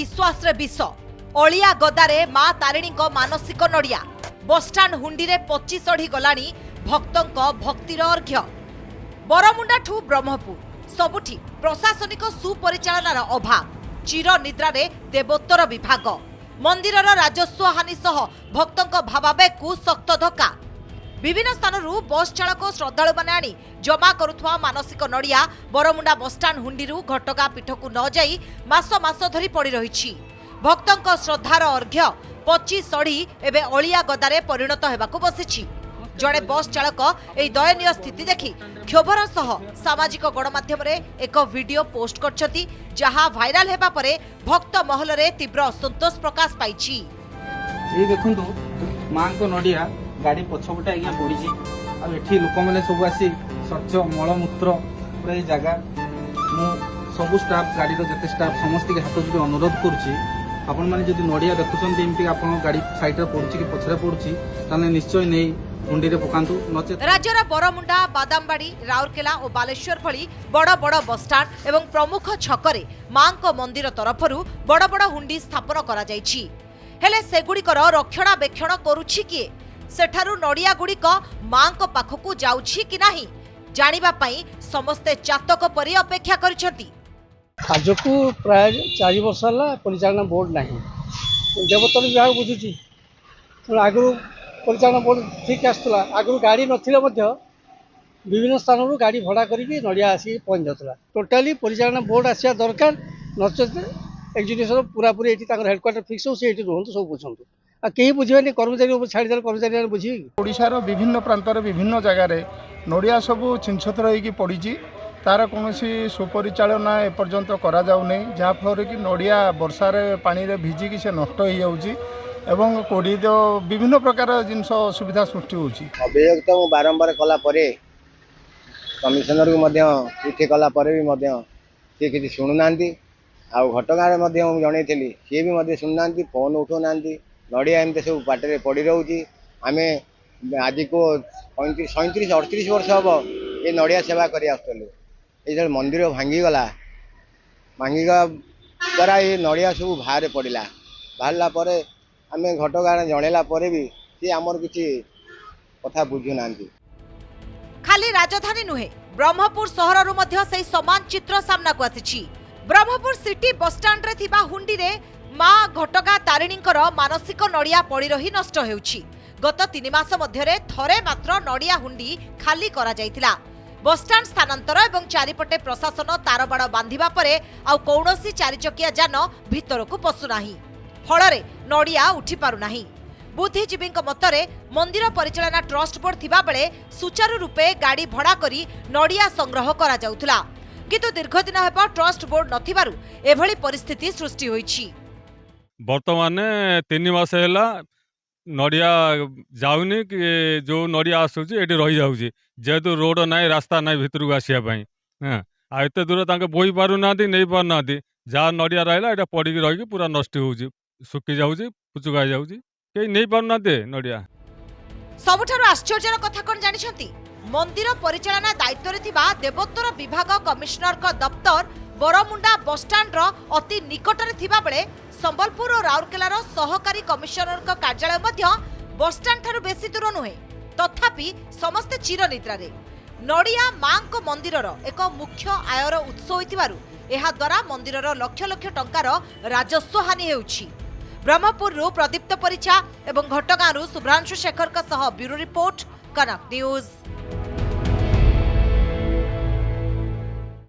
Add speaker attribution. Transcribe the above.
Speaker 1: विश्वास रे विष अलिया गदारे मां तारिणी मानसिक नड़िया बसस्टाण्ड हुंडी रे 25 अढ़ी गलानी भक्तों भक्तिर अर्घ्य बरमुंडा ठू ब्रह्मपुर सबुठी प्रशासनिक सुपरिचालनार अभाव चिर निद्रा रे देवोत्तर विभाग मंदिरर राजस्व हानि सह भक्तों भावावेग को शक्त धक्का विभिन्न स्थानरू बस चालक श्रद्धालु माने आनी जमा करुथुआ मानसिक नड़िया बरमुंडा बसस्टाण्ड हुंडीरू घटगा पीठकू न जाई मास मास धरी पड़ी रही भक्तों श्रद्धार अर्घ्य 25 अढ़ी एवं अलिया गदारे परिणत होगाकू बसी जड़े बस चालक एही दयनीय स्थिति देखि क्षोभर सह सामाजिक गणमाध्यम एक वीडियो पोस्ट करछथि जहां भाइराल हेबा परे भक्त महल रे तीव्र असंतोष प्रकाश पाइछि।
Speaker 2: ये देखंतु मां को नडिया गाड़ी पछपटे आज्ञा पड़ी आ एठी लोक माने सब आसी स्वच्छ मलमूत्र पूरा ये जगह मु सब स्टाफ गाड़ी रो जते स्टाफ समस्त के हाथ जोड़ी अनुरोध करूची आपण माने जदि नडिया देखुछन एमती आपण गाड़ी साइड रे पड़ुची कि पछरे पड़ुची ताने निश्चय नै हुंडी रे पकांतु नचेत
Speaker 1: राज्यर बरमुंडा बादामबाड़ी राउरकेला और बालेश्वर भली बड़ बड़ बसस्टाण्ड एवं प्रमुख छकरे मां को मंदिर तरफरू बड़ बड़ हुंडी स्थापन करा जायछि हेले सेगुड़िकर रक्षणाबेक्षण करुछि किए सेठारु नड़िया गुड़िक मां को पाखकू जाउछि कि नाही जानिबा पई समस्ते चातक परि अपेक्षा करिसेंती।
Speaker 3: आज को प्राय 4 वर्ष है परिचालन बोर्ड ना देवोत्तर विभाग बुझुची आगु परिचालन बोर्ड ठीक आसला आगु गाड़ी नथिले विभिन्न स्थान गाड़ी भड़ा करके नड़िया आसी पहुँच जाता टोटाली परिचालन बोर्ड आसा दरकार नचेत एग्जीक्यूशन पूरा पूरी हेडक्वार्टर फिक्स हो रुहतु सब बुझुँ आ कहीं बुझे कर्मचारी छाड़ी कर्मचारी बुझे
Speaker 4: ओडिशार विभिन्न प्रांतर विभिन्न जगार नड़िया सबू छिंछतर होगी पड़ी तार कौन सुपरिचालना एपर्यंत करा जाउ नै जहाँफल कि नड़िया वर्षार पानी रे भिजिकी से नष्ट हो जाउची एवं कोड़ी विभिन्न प्रकार जिनस असुविधा सृष्टि होउची।
Speaker 5: अभियोग तो बारंबार कला परे कमिशनर को चिठी कला परे भी सी किसी शुणुना आ घटगाँ जनईली सी भी शुणुना फोन उठाऊना नड़िया एमती सब बाटे पड़ रोचे आम आज को 35-38 वर्ष हम ये नड़िया सेवा कर ये मंदिर भांगीगला भांगीगा द्वारा ये नड़िया सब बाहर पड़ा बाहरला आम घटगाँ जनइला भी सी आमर किसी कथा बुझुना।
Speaker 1: खाली राजधानी नुहे ब्रह्मपुर सहररू मध्य से समान चित्र सामना को आसी ब्रह्मपुर सिटी बसस्टाण्ड रे थिबा हुंडी रे मां घटगा तारिणींकर मानसिक नड़िया पड़ी रही नष्ट हेउछि गत 3 मास मध्यरे थरे मात्र नड़िया हुंडी खाली करा जायतिला बसस्टाण्ड स्थानांतर एवं चारिपटे प्रशासन तारबाड़ बांधिबा परे आउ कौनसी चारिचकिया जान भितर को पशु नाही फल नड़िया उठी पारु नाही बुद्धिजीवी मतरे मंदिर परिचालना ट्रस्ट बोर्ड थिबा बेले सुचारू रूपे गाड़ी भड़ा करी नड़िया संग्रह करा जाउथुला किंतु दीर्घ दिन हेबा ट्रस्ट बोर्ड नथिबारु एभली परिस्थिति सृष्टि होईछि।
Speaker 6: वर्तमान 3 मास हैला नड़िया जाउनी कि जो नड़िया आसुची एटी रही जाउची जेहेतु रोड नाई रास्ता नाई भितर को आसिया पई आ एते दूर तांके बोई पारु नांती नै पारु नांती जा नड़िया रहला एटा पड़ी रही पूरा नष्ट होउची सुकी जाउची पुचुका जाउची के नै पारु नांती नड़िया।
Speaker 1: सबुठारु आश्चर्यर कथा कोन जानिछंती मंदिर परिचालना दायित्व रे थिबा देवोत्तर विभाग कमिशनर का दफ्तर बरमुंडा बसस्टाण्ड अति निकट रे थिबा बेले संबलपुर और राउरकेलार सहकारी कमिशनर का कार्यालय मध्य बसस्टाण्ड ठारू बेसी दूर नुहे तथापि समस्त चिर निद्रा रे नड़िया मां को मंदिरर एक मुख्य आयर उत्स होइतिबारु एहा द्वारा मंदिरर लक्ष लक्ष टंकार राजस्व हानि हेउछि। ब्रह्मपुर प्रदीप्त परिचा एवं घटगाँ शुभ्रांशु शेखर का सह ब्यूरो रिपोर्ट कनक न्यूज।